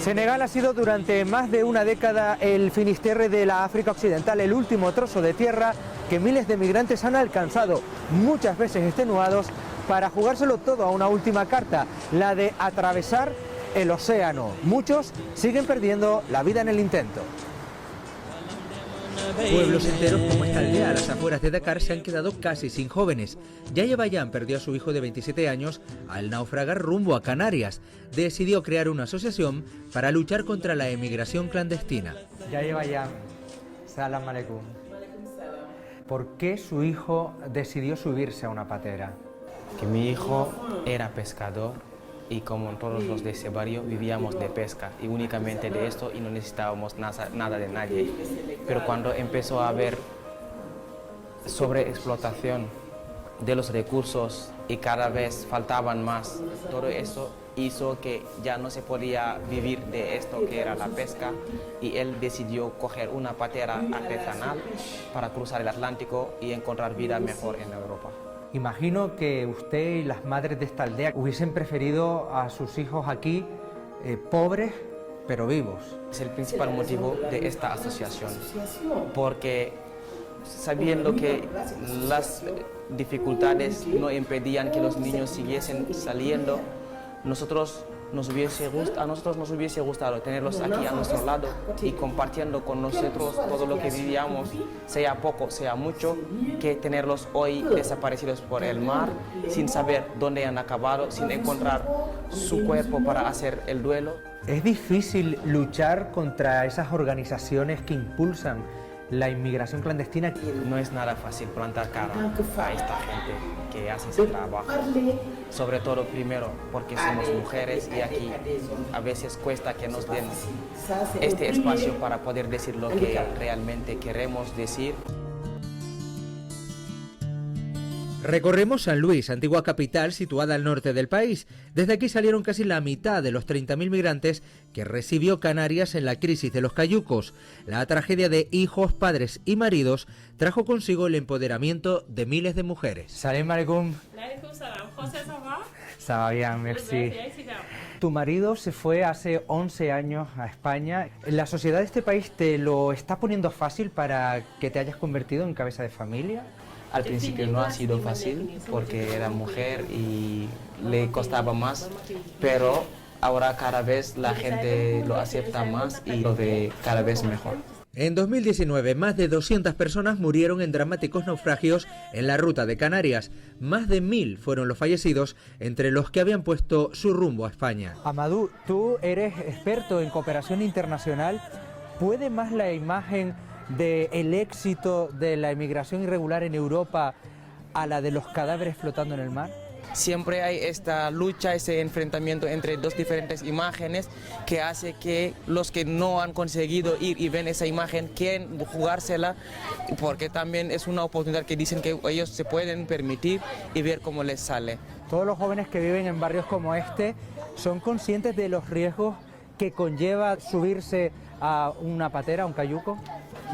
Senegal ha sido durante más de una década el Finisterre de la África Occidental, el último trozo de tierra que miles de migrantes han alcanzado, muchas veces extenuados, para jugárselo todo a una última carta, la de atravesar el océano. Muchos siguen perdiendo la vida en el intento. Pueblos enteros como esta aldea a las afueras de Dakar se han quedado casi sin jóvenes. Yaya Bayan perdió a su hijo de 27 años al naufragar rumbo a Canarias. Decidió crear una asociación para luchar contra la emigración clandestina. Yaya Bayan, salam aleikum. ¿Por qué su hijo decidió subirse a una patera? Que mi hijo era pescador y como todos los de ese barrio vivíamos de pesca y únicamente de esto y no necesitábamos nada de nadie. Pero cuando empezó a haber sobreexplotación de los recursos y cada vez faltaban más, todo eso hizo que ya no se podía vivir de esto que era la pesca y él decidió coger una patera artesanal para cruzar el Atlántico y encontrar vida mejor en Europa. Imagino que usted y las madres de esta aldea hubiesen preferido a sus hijos aquí pobres pero vivos. Es el principal motivo de esta asociación, porque sabiendo que las dificultades no impedían que los niños siguiesen saliendo, a nosotros nos hubiese gustado tenerlos aquí a nuestro lado y compartiendo con nosotros todo lo que vivíamos, sea poco, sea mucho, que tenerlos hoy desaparecidos por el mar, sin saber dónde han acabado, sin encontrar su cuerpo para hacer el duelo. Es difícil luchar contra esas organizaciones que impulsan la inmigración clandestina. No es nada fácil plantar cara a esta gente que hace ese trabajo, sobre todo primero porque somos mujeres y aquí a veces cuesta que nos den este espacio para poder decir lo que realmente queremos decir. Recorremos San Luis, antigua capital situada al norte del país. Desde aquí salieron casi la mitad de los 30.000 migrantes que recibió Canarias en la crisis de los cayucos. La tragedia de hijos, padres y maridos trajo consigo el empoderamiento de miles de mujeres. Salam aleikum. Ça va bien, merci. Tu marido se fue hace 11 años a España. ¿La sociedad de este país te lo está poniendo fácil para que te hayas convertido en cabeza de familia? Al principio no ha sido fácil porque era mujer y le costaba más, pero ahora cada vez la gente lo acepta más y lo ve cada vez mejor. En 2019, más de 200 personas murieron en dramáticos naufragios en la ruta de Canarias. Más de 1000 fueron los fallecidos, entre los que habían puesto su rumbo a España. Amadou, tú eres experto en cooperación internacional. ¿Puede más la imagen del éxito de la inmigración irregular en Europa a la de los cadáveres flotando en el mar? Siempre hay esta lucha, ese enfrentamiento entre dos diferentes imágenes que hace que los que no han conseguido ir y ven esa imagen quieren jugársela, porque también es una oportunidad que dicen que ellos se pueden permitir y ver cómo les sale. Todos los jóvenes que viven en barrios como este son conscientes de los riesgos que conlleva subirse a una patera, a un cayuco.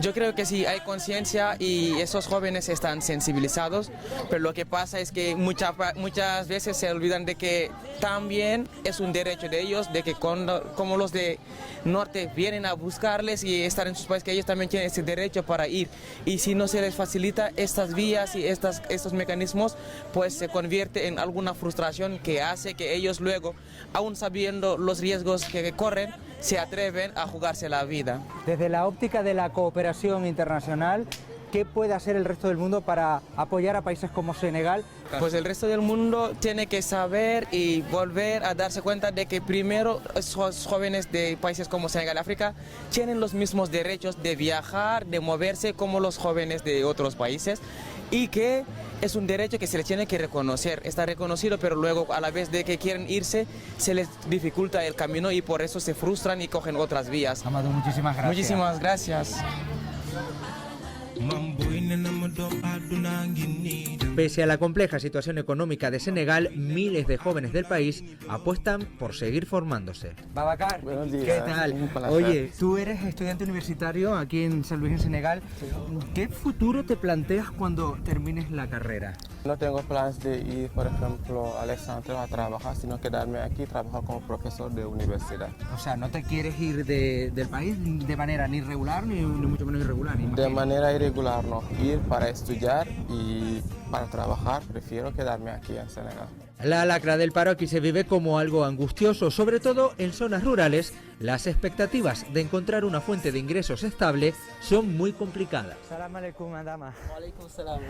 Yo creo que sí, hay conciencia y esos jóvenes están sensibilizados, pero lo que pasa es que muchas veces se olvidan de que también es un derecho de ellos, de que como los de norte vienen a buscarles y estar en sus países, que ellos también tienen ese derecho para ir. Y si no se les facilita estas vías y estos mecanismos, pues se convierte en alguna frustración que hace que ellos luego, aún sabiendo los riesgos que corren, se atreven a jugarse la vida. Desde la óptica de la cooperación internacional, ¿qué puede hacer el resto del mundo para apoyar a países como Senegal? Pues el resto del mundo tiene que saber y volver a darse cuenta de que primero esos jóvenes de países como Senegal, África, tienen los mismos derechos de viajar, de moverse como los jóvenes de otros países y que es un derecho que se les tiene que reconocer, está reconocido, pero luego a la vez de que quieren irse se les dificulta el camino y por eso se frustran y cogen otras vías. Amadou, muchísimas gracias. Muchísimas gracias. Pese a la compleja situación económica de Senegal, miles de jóvenes del país apuestan por seguir formándose. Babacar, buenos días. ¿Qué tal? Oye, tú eres estudiante universitario aquí en San Luis, en Senegal. ¿Qué futuro te planteas cuando termines la carrera? No tengo planes de ir, por ejemplo, al extranjero a trabajar, sino quedarme aquí y trabajar como profesor de universidad. O sea, ¿no te quieres ir del país de manera ni regular ni mucho menos irregular? De manera irregular no, ir para estudiar y para trabajar, prefiero quedarme aquí en Senegal. La lacra del paro aquí se vive como algo angustioso, sobre todo en zonas rurales. Las expectativas de encontrar una fuente de ingresos estable son muy complicadas. Salam alaikum, madama. Alaikum salam.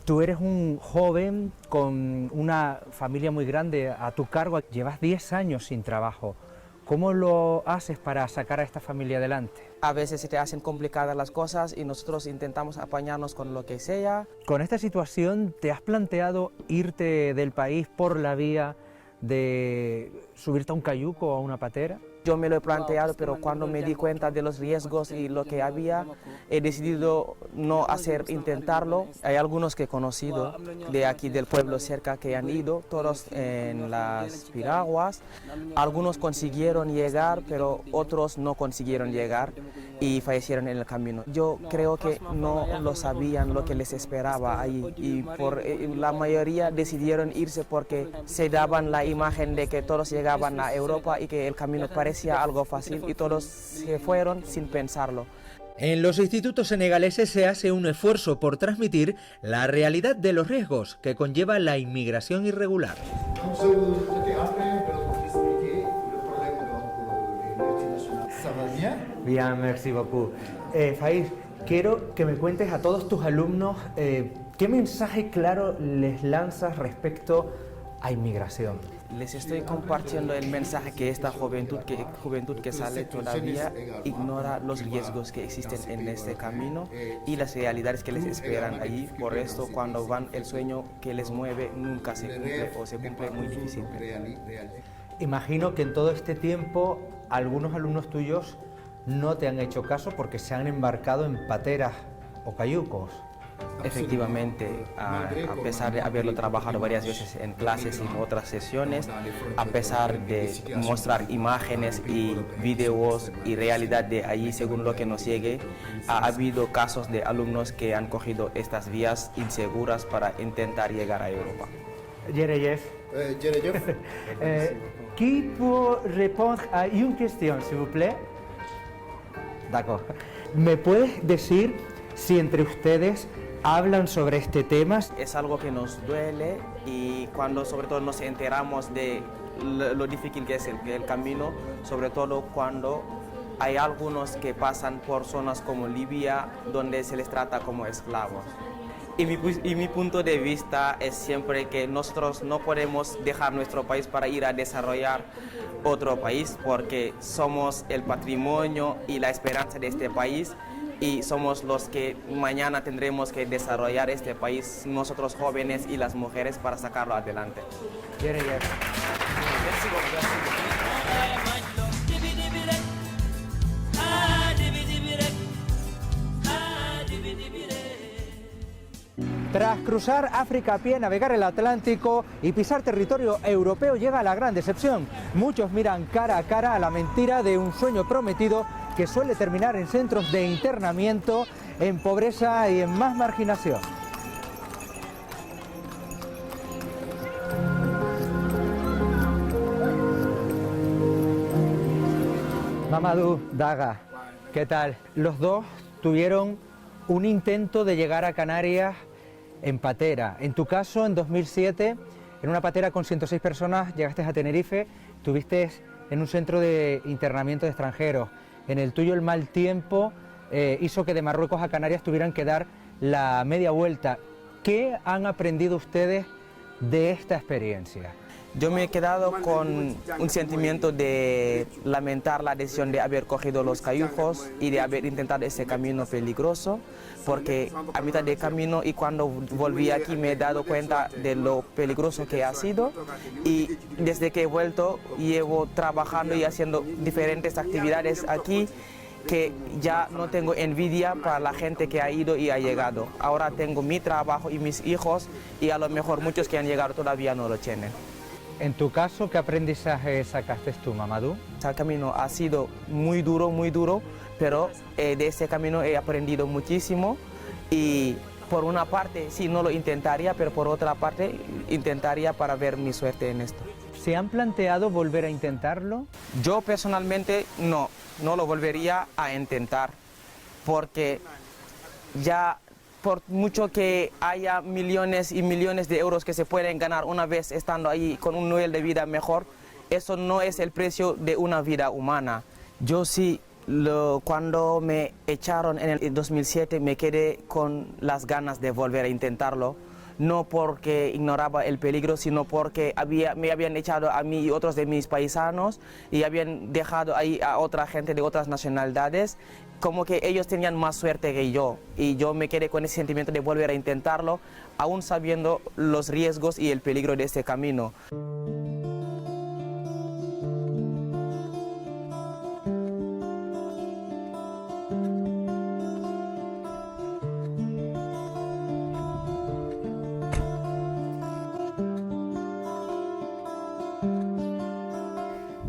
Tú eres un joven con una familia muy grande a tu cargo, llevas 10 años sin trabajo. ¿Cómo lo haces para sacar a esta familia adelante? A veces se te hacen complicadas las cosas y nosotros intentamos apañarnos con lo que sea. Con esta situación, ¿te has planteado irte del país por la vía de subirte a un cayuco o a una patera? Yo me lo he planteado, pero cuando me di cuenta de los riesgos y lo que había, he decidido no intentarlo. Hay algunos que he conocido de aquí del pueblo cerca que han ido, todos en las piraguas. Algunos consiguieron llegar, pero otros no consiguieron llegar y fallecieron en el camino. Yo creo que no lo sabían lo que les esperaba ahí y la mayoría decidieron irse porque se daban la imagen de que todos llegaban a Europa y que el camino parecía algo fácil y todos se fueron sin pensarlo. En los institutos senegaleses se hace un esfuerzo por transmitir la realidad de los riesgos que conlleva la inmigración irregular. Bien, merci beaucoup. Faiz, quiero que me cuentes a todos tus alumnos qué mensaje claro les lanzas respecto a inmigración. Les estoy compartiendo el mensaje que esta juventud que sale todavía ignora los riesgos que existen en este camino y las realidades que les esperan allí. Por esto, cuando van, el sueño que les mueve nunca se cumple o se cumple muy difícilmente. Imagino que en todo este tiempo algunos alumnos tuyos no te han hecho caso porque se han embarcado en pateras o cayucos. Efectivamente, a pesar de haberlo trabajado varias veces en clases y en otras sesiones, a pesar de mostrar imágenes y videos y realidad de allí según lo que nos llegue, ha habido casos de alumnos que han cogido estas vías inseguras para intentar llegar a Europa. Jerejef, qui peut répondre à une question, s'il vous plaît? D'accord. ¿Me puedes decir si entre ustedes hablan sobre este tema? Es algo que nos duele y cuando sobre todo nos enteramos de lo difícil que es el camino, sobre todo cuando hay algunos que pasan por zonas como Libia donde se les trata como esclavos. Y mi punto de vista es siempre que nosotros no podemos dejar nuestro país para ir a desarrollar otro país porque somos el patrimonio y la esperanza de este país. Y somos los que mañana tendremos que desarrollar este país, nosotros jóvenes y las mujeres, para sacarlo adelante. Tras cruzar África a pie, navegar el Atlántico y pisar territorio europeo, llega la gran decepción. Muchos miran cara a cara a la mentira de un sueño prometido que suele terminar en centros de internamiento, en pobreza y en más marginación. Mamadou, Daga, ¿qué tal? Los dos tuvieron un intento de llegar a Canarias en patera. En tu caso, en 2007, en una patera con 106 personas, llegaste a Tenerife, estuviste en un centro de internamiento de extranjeros. En el tuyo el mal tiempo hizo que de Marruecos a Canarias tuvieran que dar la media vuelta. ¿Qué han aprendido ustedes de esta experiencia? Yo me he quedado con un sentimiento de lamentar la decisión de haber cogido los cayujos y de haber intentado ese camino peligroso, porque a mitad de camino y cuando volví aquí me he dado cuenta de lo peligroso que ha sido, y desde que he vuelto llevo trabajando y haciendo diferentes actividades aquí que ya no tengo envidia para la gente que ha ido y ha llegado. Ahora tengo mi trabajo y mis hijos y a lo mejor muchos que han llegado todavía no lo tienen. En tu caso, ¿qué aprendizaje sacaste tú, Mamadou? El camino ha sido muy duro, pero de ese camino he aprendido muchísimo y por una parte sí no lo intentaría, pero por otra parte intentaría para ver mi suerte en esto. ¿Se han planteado volver a intentarlo? Yo personalmente no lo volvería a intentar, porque ya por mucho que haya millones y millones de euros que se pueden ganar una vez estando ahí con un nivel de vida mejor, eso no es el precio de una vida humana. Yo sí, cuando me echaron en el 2007 me quedé con las ganas de volver a intentarlo. No porque ignoraba el peligro, sino porque me habían echado a mí y otros de mis paisanos y habían dejado ahí a otra gente de otras nacionalidades, como que ellos tenían más suerte que yo. Y yo me quedé con ese sentimiento de volver a intentarlo, aún sabiendo los riesgos y el peligro de este camino.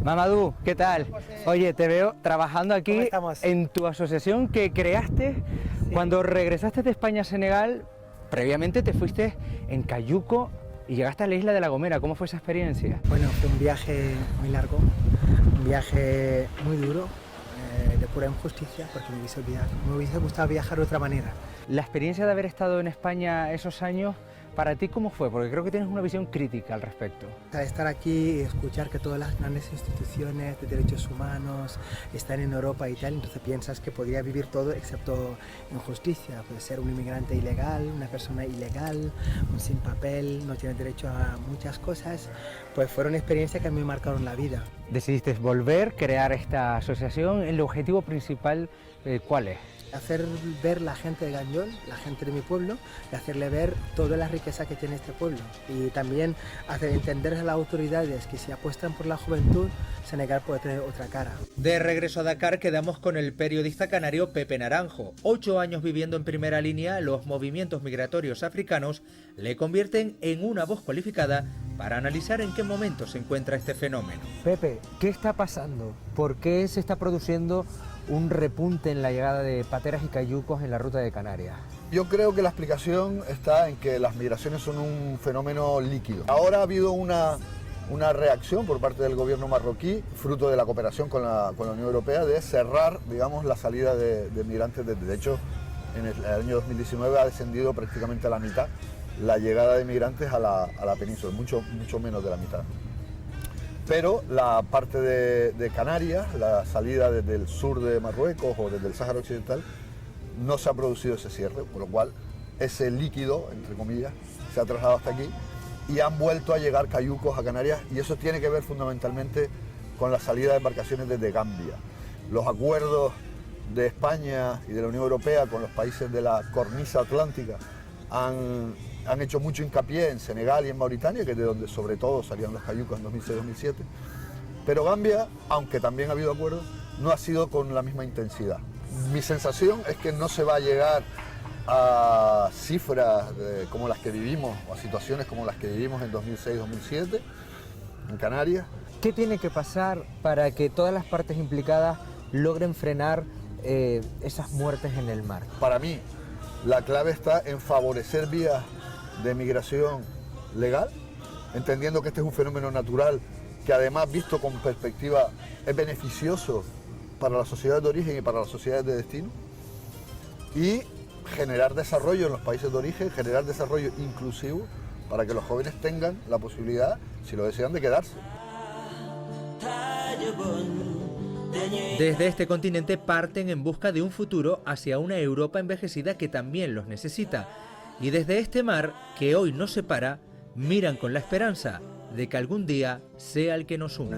Mamadou, ¿qué tal? Oye, te veo trabajando aquí en tu asociación que creaste cuando regresaste de España a Senegal. Previamente te fuiste en cayuco y llegaste a la isla de La Gomera. ¿Cómo fue esa experiencia? Bueno, fue un viaje muy largo, un viaje muy duro, de pura injusticia, porque me hubiese gustado viajar de otra manera. La experiencia de haber estado en España esos años, ¿para ti cómo fue? Porque creo que tienes una visión crítica al respecto. Estar aquí y escuchar que todas las grandes instituciones de derechos humanos están en Europa y tal, entonces piensas que podría vivir todo excepto injusticia. Puede ser un inmigrante ilegal, una persona ilegal, un sin papel, no tiene derecho a muchas cosas. Pues fueron experiencias que a mí me marcaron la vida. Decidiste volver, crear esta asociación. ¿El objetivo principal cuál es? Hacer ver la gente de Gandiol, la gente de mi pueblo, y hacerle ver toda la riqueza que tiene este pueblo. Y también hacer entender a las autoridades que si apuestan por la juventud, Senegal puede tener otra cara. De regreso a Dakar quedamos con el periodista canario Pepe Naranjo. 8 años viviendo en primera línea, los movimientos migratorios africanos le convierten en una voz cualificada para analizar en qué momento se encuentra este fenómeno. Pepe, ¿qué está pasando? ¿Por qué se está produciendo un repunte en la llegada de pateras y cayucos en la ruta de Canarias? Yo creo que la explicación está en que las migraciones son un fenómeno líquido. Ahora ha habido una reacción por parte del gobierno marroquí, fruto de la cooperación con la Unión Europea, de cerrar, digamos, la salida de migrantes. De hecho, en el año 2019 ha descendido prácticamente a la mitad la llegada de migrantes a la península, mucho menos de la mitad. Pero la parte de Canarias, la salida desde el sur de Marruecos o desde el Sáhara Occidental, no se ha producido ese cierre, por lo cual ese líquido, entre comillas, se ha trasladado hasta aquí y han vuelto a llegar cayucos a Canarias, y eso tiene que ver fundamentalmente con la salida de embarcaciones desde Gambia. Los acuerdos de España y de la Unión Europea con los países de la cornisa atlántica han hecho mucho hincapié en Senegal y en Mauritania, que es de donde sobre todo salían los cayucos en 2006-2007. Pero Gambia, aunque también ha habido acuerdos, no ha sido con la misma intensidad. Mi sensación es que no se va a llegar a cifras como las que vivimos, o a situaciones como las que vivimos en 2006-2007 en Canarias. ¿Qué tiene que pasar para que todas las partes implicadas logren frenar esas muertes en el mar? Para mí, la clave está en favorecer vías de migración legal, entendiendo que este es un fenómeno natural que además, visto con perspectiva, es beneficioso para las sociedades de origen y para las sociedades de destino, y generar desarrollo en los países de origen, generar desarrollo inclusivo para que los jóvenes tengan la posibilidad, si lo desean, de quedarse. Desde este continente parten en busca de un futuro hacia una Europa envejecida que también los necesita. Y desde este mar, que hoy nos separa, miran con la esperanza de que algún día sea el que nos una.